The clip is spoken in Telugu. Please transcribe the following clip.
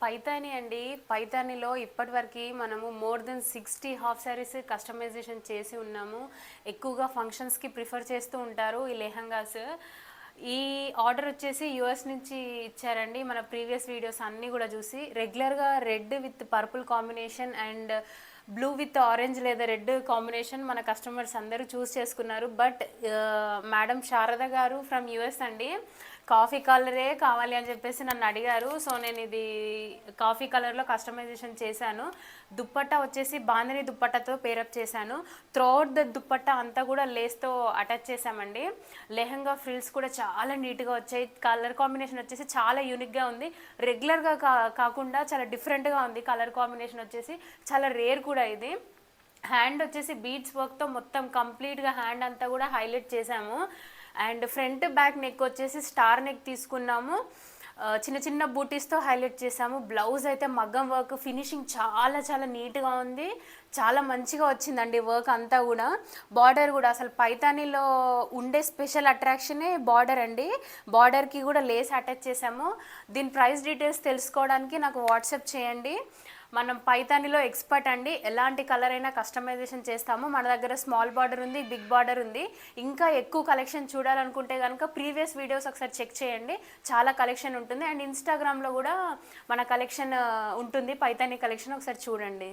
పైతాని అండి. పైతానిలో ఇప్పటివరకు మనము more than 60 half saris customization చేసి ఉన్నాము. ఎక్కువగా ఫంక్షన్స్కి ప్రిఫర్ చేస్తూ ఉంటారు ఈ లెహంగాస్. ఈ ఆర్డర్ వచ్చేసి యూఎస్ నుంచి ఇచ్చారండి. మన ప్రీవియస్ వీడియోస్ అన్నీ కూడా చూసి రెగ్యులర్గా red with purple combination and blue with orange లేదా రెడ్ కాంబినేషన్ మన కస్టమర్స్ అందరూ చూస్ చేసుకున్నారు. బట్ మేడం శారద గారు ఫ్రమ్ యూఎస్ అండి కాఫీ కలరే కావాలి అని చెప్పేసి నన్ను అడిగారు. సో నేను ఇది కాఫీ కలర్లో కస్టమైజేషన్ చేశాను. దుప్పట్టా వచ్చేసి బాందిని దుప్పట్టాతో పేరప్ చేశాను. త్రూఅవుట్ ద దుప్పట్టా అంతా కూడా లేస్తో అటాచ్ చేశామండి. లెహంగా ఫ్రిల్స్ కూడా చాలా నీట్గా వచ్చాయి. కలర్ కాంబినేషన్ వచ్చేసి చాలా యూనిక్గా ఉంది. రెగ్యులర్గా కాకుండా చాలా డిఫరెంట్గా ఉంది. కలర్ కాంబినేషన్ వచ్చేసి చాలా రేర్ కూడా ఇది. హ్యాండ్ వచ్చేసి బీడ్స్ వర్క్తో మొత్తం కంప్లీట్గా హ్యాండ్ అంతా కూడా హైలైట్ చేసాము. అండ్ ఫ్రంట్ బ్యాక్ నెక్ వచ్చేసి స్టార్ నెక్ తీసుకున్నాము. చిన్న చిన్న బూటీస్తో హైలైట్ చేసాము. బ్లౌజ్ అయితే మగ్గం వర్క్ ఫినిషింగ్ చాలా చాలా నీట్గా ఉంది. చాలా మంచిగా వచ్చిందండి వర్క్ అంతా కూడా. బార్డర్ కూడా అసలు పైతానీలో ఉండే స్పెషల్ అట్రాక్షనే బార్డర్ అండి. బార్డర్కి కూడా లేస్ అటాచ్ చేసాము. దీని ప్రైస్ డీటెయిల్స్ తెలుసుకోవడానికి నాకు వాట్సాప్ చేయండి. మనం పైతానీలో ఎక్స్పర్ట్ అండి. ఎలాంటి కలర్ అయినా కస్టమైజేషన్ చేస్తాము. మన దగ్గర స్మాల్ బార్డర్ ఉంది, బిగ్ బార్డర్ ఉంది. ఇంకా ఎక్కువ కలెక్షన్ చూడాలనుకుంటే కనుక ప్రీవియస్ వీడియోస్ ఒకసారి చెక్ చేయండి. చాలా కలెక్షన్ ఉంటుంది. అండ్ ఇన్స్టాగ్రామ్లో కూడా మన కలెక్షన్ ఉంటుంది, పైతానీ కలెక్షన్ ఒకసారి చూడండి.